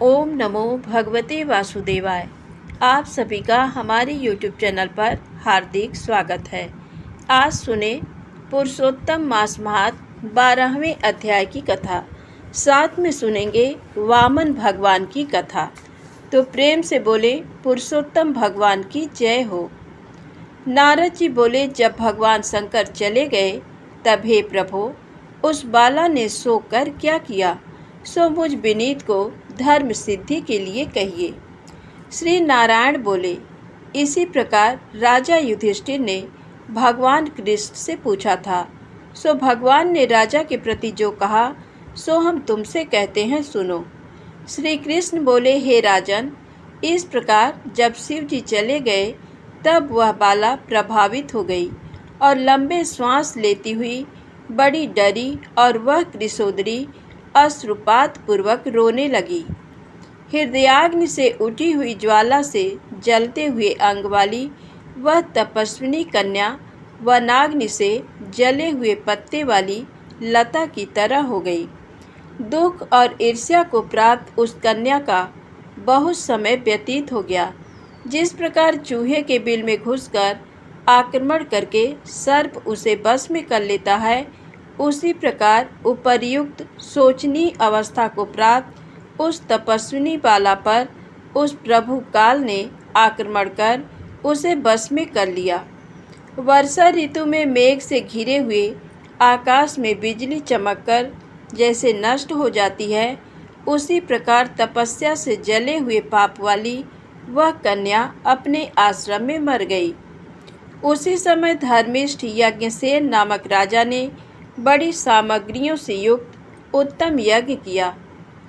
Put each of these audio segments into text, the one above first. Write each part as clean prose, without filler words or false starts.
ओम नमो भगवते वासुदेवाय। आप सभी का हमारे YouTube चैनल पर हार्दिक स्वागत है। आज सुने पुरुषोत्तम मास महात्म्य 12वें अध्याय की कथा। साथ में सुनेंगे वामन भगवान की कथा। तो प्रेम से बोले पुरुषोत्तम भगवान की जय हो। नारद जी बोले, जब भगवान शंकर चले गए तब हे प्रभु, उस बाला ने सोकर क्या किया, सो मुझ विनीत को धर्म सिद्धि के लिए कहिए। श्री नारायण बोले, इसी प्रकार राजा युधिष्ठिर ने भगवान कृष्ण से पूछा था। सो भगवान ने राजा के प्रति जो कहा सो हम तुमसे कहते हैं, सुनो। श्री कृष्ण बोले, हे राजन, इस प्रकार जब शिव जी चले गए तब वह बाला प्रभावित हो गई और लंबे श्वास लेती हुई बड़ी डरी और वह कृशोदरी अश्रुपात पूर्वक रोने लगी। हृदयाग्नि से उठी हुई ज्वाला से जलते हुए अंग वाली वह तपस्विनी कन्या वनाग्नि से जले हुए पत्ते वाली लता की तरह हो गई। दुख और ईर्ष्या को प्राप्त उस कन्या का बहुत समय व्यतीत हो गया। जिस प्रकार चूहे के बिल में घुसकर आक्रमण करके सर्प उसे बस में कर लेता है, उसी प्रकार उपर्युक्त शोचनीय अवस्था को प्राप्त उस तपस्विनी बाला पर उस प्रभु काल ने आक्रमण कर उसे बस में कर लिया। वर्षा ऋतु में मेघ से घिरे हुए आकाश में बिजली चमककर जैसे नष्ट हो जाती है, उसी प्रकार तपस्या से जले हुए पाप वाली वह कन्या अपने आश्रम में मर गई। उसी समय धर्मिष्ठ यज्ञसेन नामक राजा ने बड़ी सामग्रियों से युक्त उत्तम यज्ञ किया।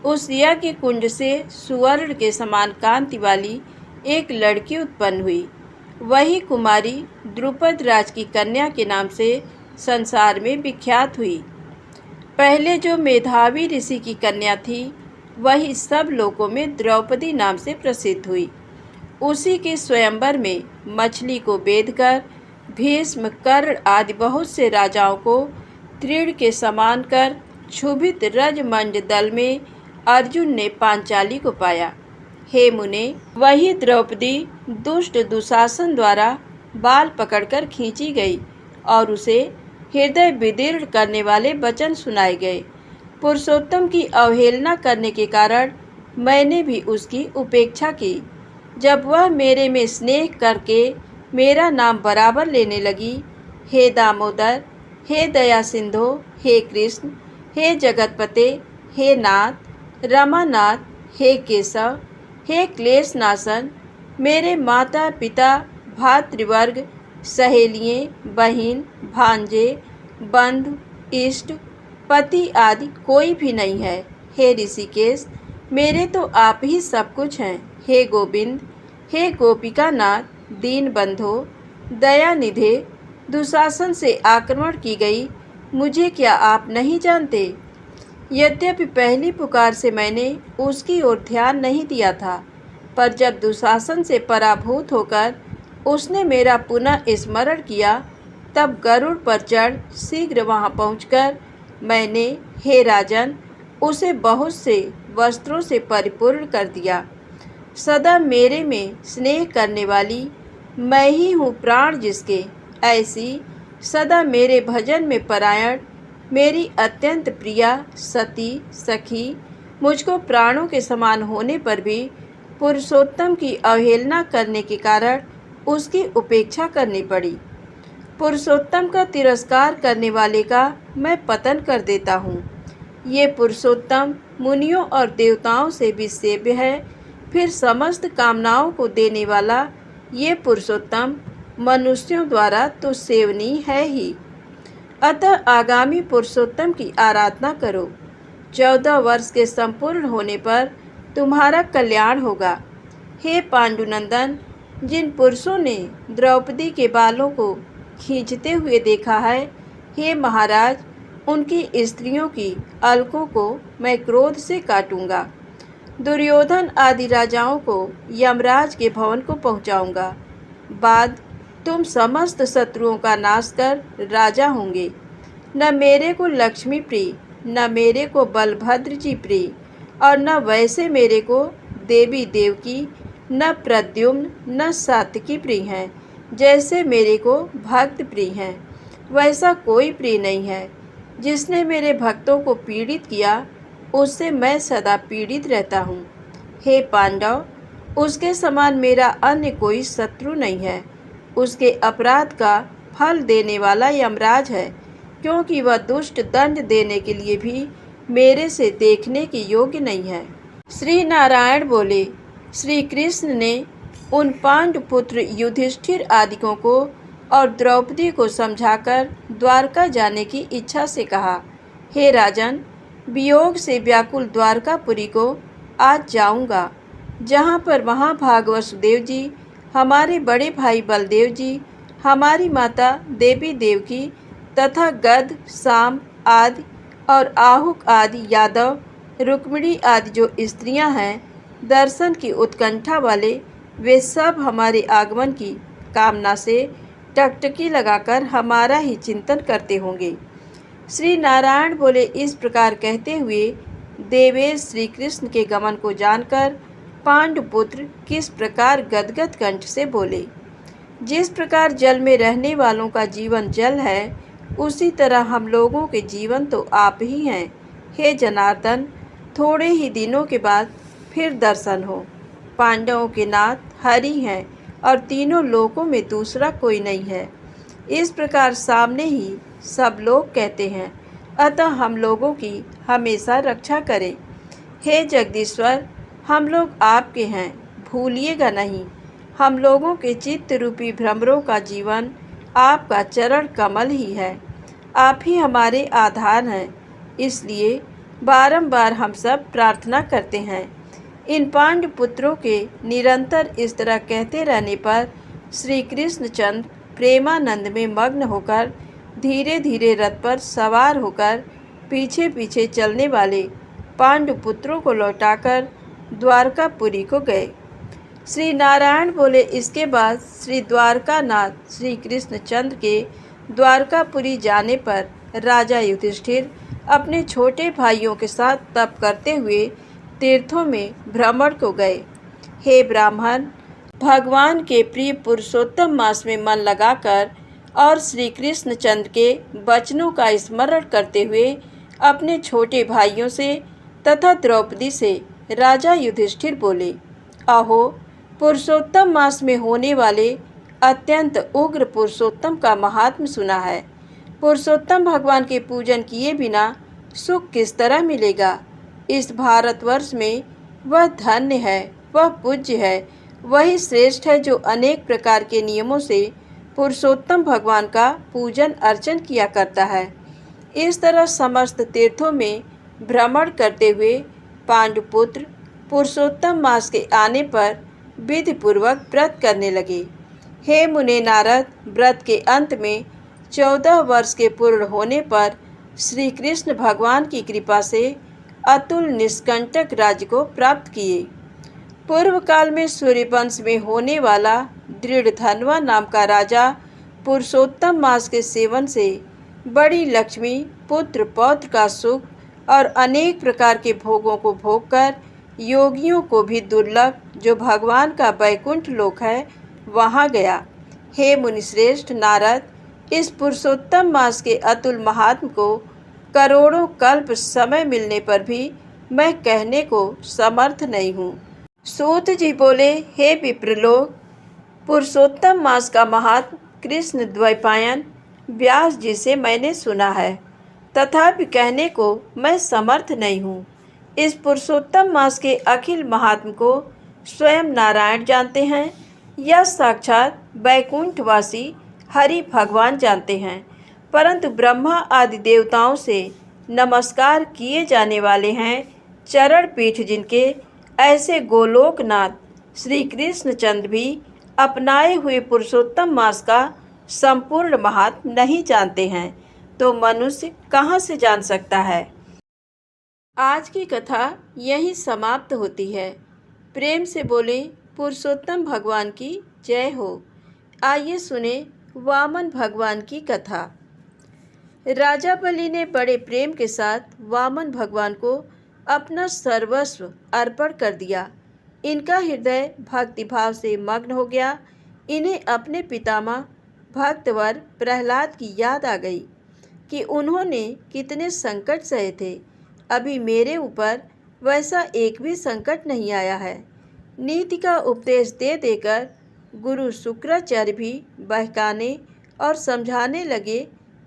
उस यज्ञ कुंड से सुवर्ण के समान कांति वाली एक लड़की उत्पन्न हुई। वही कुमारी द्रुपद राज की कन्या के नाम से संसार में विख्यात हुई। पहले जो मेधावी ऋषि की कन्या थी, वही सब लोकों में द्रौपदी नाम से प्रसिद्ध हुई। उसी के स्वयंवर में मछली को बेधकर भीष्म, कर्ण आदि बहुत से राजाओं को तृण के समान कर क्षुभित रजमंड दल में अर्जुन ने पांचाली को पाया। हे मुने, वही द्रौपदी दुष्ट दुशासन द्वारा बाल पकड़कर खींची गई और उसे हृदय विदीर्ण करने वाले वचन सुनाए गए। पुरुषोत्तम की अवहेलना करने के कारण मैंने भी उसकी उपेक्षा की। जब वह मेरे में स्नेह करके मेरा नाम बराबर लेने लगी, हे दामोदर, हे दया सिंधो, हे कृष्ण, हे जगतपते, हे नाथ, रमानाथ, हे केशव, हे क्लेश नाशन, मेरे माता पिता, भातृवर्ग, सहेलियाँ, बहन, भांजे, बंधु, इष्ट, पति आदि कोई भी नहीं है। हे ऋषिकेश, मेरे तो आप ही सब कुछ हैं। हे गोविंद, हे गोपिका नाथ, दीन बंधो, दया निधे, दुशासन से आक्रमण की गई मुझे क्या आप नहीं जानते? यद्यपि पहली पुकार से मैंने उसकी ओर ध्यान नहीं दिया था, पर जब दुशासन से पराभूत होकर उसने मेरा पुनः स्मरण किया, तब गरुड़ पर चढ़ शीघ्र वहां पहुंचकर मैंने, हे राजन, उसे बहुत से वस्त्रों से परिपूर्ण कर दिया। सदा मेरे में स्नेह करने वाली मैं ही हूँ प्राण जिसके, ऐसी सदा मेरे भजन में परायण मेरी अत्यंत प्रिया सती सखी मुझको प्राणों के समान होने पर भी पुरुषोत्तम की अवहेलना करने के कारण उसकी उपेक्षा करनी पड़ी। पुरुषोत्तम का तिरस्कार करने वाले का मैं पतन कर देता हूँ। ये पुरुषोत्तम मुनियों और देवताओं से भी सेव्य है। फिर समस्त कामनाओं को देने वाला ये पुरुषोत्तम मनुष्यों द्वारा तो सेवनीय है ही। अतः आगामी पुरुषोत्तम की आराधना करो। 14 वर्ष के संपूर्ण होने पर तुम्हारा कल्याण होगा। हे पांडुनंदन, जिन पुरुषों ने द्रौपदी के बालों को खींचते हुए देखा है, हे महाराज, उनकी स्त्रियों की अलकों को मैं क्रोध से काटूंगा। दुर्योधन आदि राजाओं को यमराज के भवन को पहुंचाऊंगा। बाद तुम समस्त शत्रुओं का नाश कर राजा होंगे। न मेरे को लक्ष्मी प्रिय, न मेरे को बलभद्र जी प्रिय, और न वैसे मेरे को देवी देवकी, न प्रद्युम्न, न सात्विकी प्रिय हैं। जैसे मेरे को भक्त प्रिय हैं, वैसा कोई प्रिय नहीं है। जिसने मेरे भक्तों को पीड़ित किया, उससे मैं सदा पीड़ित रहता हूँ। हे पांडव, उसके समान मेरा अन्य कोई शत्रु नहीं है। उसके अपराध का फल देने वाला यमराज है, क्योंकि वह दुष्ट दंड देने के लिए भी मेरे से देखने के योग्य नहीं है। श्री नारायण बोले, श्री कृष्ण ने उन पांडुपुत्र युधिष्ठिर आदिकों को और द्रौपदी को समझाकर द्वारका जाने की इच्छा से कहा, हे राजन, वियोग से व्याकुल द्वारकापुरी को आज जाऊंगा, जहाँ पर महाभाग वसुदेव जी, हमारे बड़े भाई बलदेव जी, हमारी माता देवी देवकी तथा गद, साम आदि और आहुक आदि यादव, रुक्मिणी आदि जो स्त्रियां हैं, दर्शन की उत्कंठा वाले, वे सब हमारे आगमन की कामना से टकटकी लगाकर हमारा ही चिंतन करते होंगे। श्री नारायण बोले, इस प्रकार कहते हुए देवेश श्री कृष्ण के गमन को जानकर पांडुपुत्र किस प्रकार गदगद कंठ से बोले, जिस प्रकार जल में रहने वालों का जीवन जल है, उसी तरह हम लोगों के जीवन तो आप ही हैं। हे जनार्दन, थोड़े ही दिनों के बाद फिर दर्शन हो। पांडवों के नाथ हरि हैं और तीनों लोकों में दूसरा कोई नहीं है। इस प्रकार सामने ही सब लोग कहते हैं, अतः हम लोगों की हमेशा रक्षा करें। हे जगदीश्वर, हम लोग आपके हैं, भूलिएगा नहीं। हम लोगों के चित्त रूपी भ्रमरों का जीवन आपका चरण कमल ही है। आप ही हमारे आधार हैं, इसलिए बारंबार हम सब प्रार्थना करते हैं। इन पांडुपुत्रों के निरंतर इस तरह कहते रहने पर श्री कृष्णचंद्र प्रेमानंद में मग्न होकर धीरे धीरे रथ पर सवार होकर पीछे पीछे चलने वाले पांडुपुत्रों को लौटाकर द्वारकापुरी को गए। श्री नारायण बोले, इसके बाद श्री द्वारकानाथ श्री कृष्णचंद्र के द्वारकापुरी जाने पर राजा युधिष्ठिर अपने छोटे भाइयों के साथ तप करते हुए तीर्थों में भ्रमण को गए। हे ब्राह्मण, भगवान के प्रिय पुरुषोत्तम मास में मन लगाकर और श्री कृष्णचंद्र के वचनों का स्मरण करते हुए अपने छोटे भाइयों से तथा द्रौपदी से राजा युधिष्ठिर बोले, अहो, पुरुषोत्तम मास में होने वाले अत्यंत उग्र पुरुषोत्तम का महात्म्य सुना है। पुरुषोत्तम भगवान के पूजन किए बिना सुख किस तरह मिलेगा। इस भारतवर्ष में वह धन्य है, वह पूज्य है, वही श्रेष्ठ है जो अनेक प्रकार के नियमों से पुरुषोत्तम भगवान का पूजन अर्चन किया करता है। इस तरह समस्त तीर्थों में भ्रमण करते हुए पांडुपुत्र पुरुषोत्तम मास के आने पर विधि पूर्वक व्रत करने लगे। हे मुने नारद, व्रत के अंत में 14 वर्ष के पूर्ण होने पर श्री कृष्ण भगवान की कृपा से अतुल निष्कंटक राज्य को प्राप्त किए। पूर्व काल में सूर्यवंश में होने वाला दृढ़धनवा नाम का राजा पुरुषोत्तम मास के सेवन से बड़ी लक्ष्मी, पुत्र पौत्र का सुख और अनेक प्रकार के भोगों को भोगकर योगियों को भी दुर्लभ जो भगवान का वैकुंठ लोक है, वहाँ गया। हे मुनिश्रेष्ठ नारद, इस पुरुषोत्तम मास के अतुल महात्म को करोड़ों कल्प समय मिलने पर भी मैं कहने को समर्थ नहीं हूँ। सूत जी बोले, हे विप्रलोक, पुरुषोत्तम मास का महात्म कृष्ण द्वैपायन व्यास जी से मैंने सुना है, तथापि कहने को मैं समर्थ नहीं हूँ। इस पुरुषोत्तम मास के अखिल महात्म को स्वयं नारायण जानते हैं या साक्षात वैकुंठवासी हरि भगवान जानते हैं, परंतु ब्रह्मा आदि देवताओं से नमस्कार किए जाने वाले हैं चरण पीठ जिनके, ऐसे गोलोकनाथ श्री कृष्णचंद्र भी अपनाए हुए पुरुषोत्तम मास का संपूर्ण महात्म नहीं जानते हैं, तो मनुष्य कहाँ से जान सकता है। आज की कथा यहीं समाप्त होती है। प्रेम से बोले पुरुषोत्तम भगवान की जय हो। आइए सुने वामन भगवान की कथा। राजा बलि ने बड़े प्रेम के साथ वामन भगवान को अपना सर्वस्व अर्पण कर दिया। इनका हृदय भक्तिभाव से मग्न हो गया। इन्हें अपने पितामह भक्तवर प्रहलाद की याद आ गई कि उन्होंने कितने संकट सहे थे। अभी मेरे ऊपर वैसा एक भी संकट नहीं आया है। नीति का उपदेश दे देकर गुरु शुक्राचार्य भी बहकाने और समझाने लगे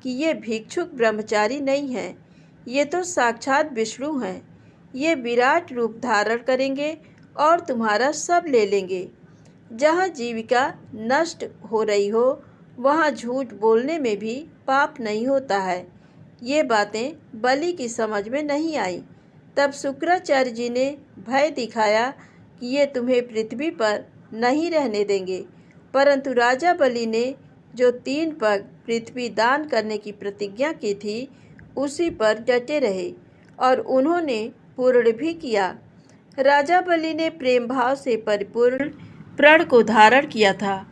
कि ये भिक्षुक ब्रह्मचारी नहीं हैं, ये तो साक्षात विष्णु हैं। ये विराट रूप धारण करेंगे और तुम्हारा सब ले लेंगे। जहाँ जीविका नष्ट हो रही हो वहाँ झूठ बोलने में भी पाप नहीं होता है। ये बातें बलि की समझ में नहीं आई। तब शुक्राचार्य जी ने भय दिखाया कि ये तुम्हें पृथ्वी पर नहीं रहने देंगे, परंतु राजा बलि ने जो 3 पग पृथ्वी दान करने की प्रतिज्ञा की थी उसी पर डटे रहे और उन्होंने पूर्ण भी किया। राजा बलि ने प्रेम भाव से परिपूर्ण प्रण को धारण किया था।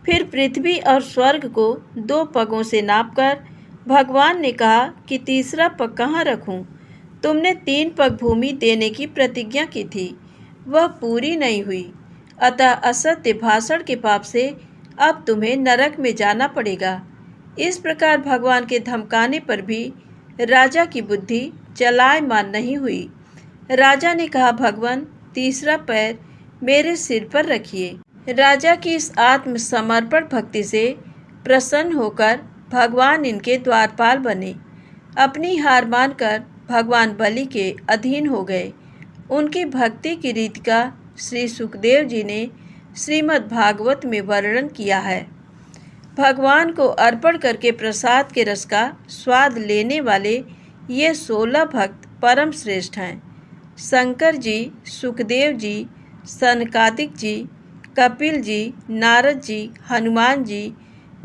फिर पृथ्वी और स्वर्ग को 2 पगों से नापकर भगवान ने कहा कि तीसरा पग कहाँ रखूं? तुमने 3 पग भूमि देने की प्रतिज्ञा की थी, वह पूरी नहीं हुई। अतः असत्य भाषण के पाप से अब तुम्हें नरक में जाना पड़ेगा। इस प्रकार भगवान के धमकाने पर भी राजा की बुद्धि चलायमान नहीं हुई। राजा ने कहा, भगवान तीसरा पैर मेरे सिर पर रखिए। राजा की इस आत्मसमर्पण भक्ति से प्रसन्न होकर भगवान इनके द्वारपाल बने। अपनी हार मानकर भगवान बलि के अधीन हो गए। उनकी भक्ति की रीति का श्री सुखदेव जी ने श्रीमद् भागवत में वर्णन किया है। भगवान को अर्पण करके प्रसाद के रस का स्वाद लेने वाले ये 16 भक्त परम श्रेष्ठ हैं। शंकर जी, सुखदेव जी, सनकादिक जी, कपिल जी, नारद जी, हनुमान जी,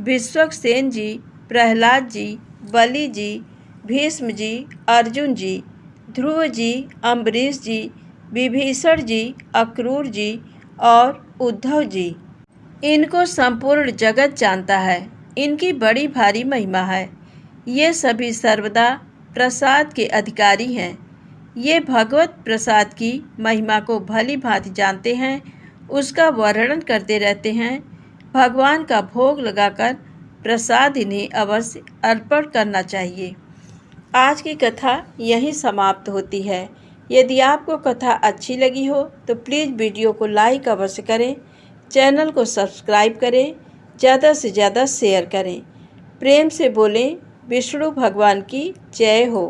विश्वक्सेन जी, प्रहलाद जी, बलि जी, भीष्म जी, अर्जुन जी, ध्रुव जी, अम्बरीश जी, विभीषण जी, अक्रूर जी और उद्धव जी। इनको संपूर्ण जगत जानता है। इनकी बड़ी भारी महिमा है। ये सभी सर्वदा प्रसाद के अधिकारी हैं। ये भगवत प्रसाद की महिमा को भली भांति जानते हैं, उसका वर्णन करते रहते हैं। भगवान का भोग लगाकर प्रसाद इन्हें अवश्य अर्पण करना चाहिए। आज की कथा यहीं समाप्त होती है। यदि आपको कथा अच्छी लगी हो तो प्लीज़ वीडियो को लाइक अवश्य करें, चैनल को सब्सक्राइब करें, ज़्यादा से ज़्यादा शेयर करें। प्रेम से बोलें, विष्णु भगवान की जय हो।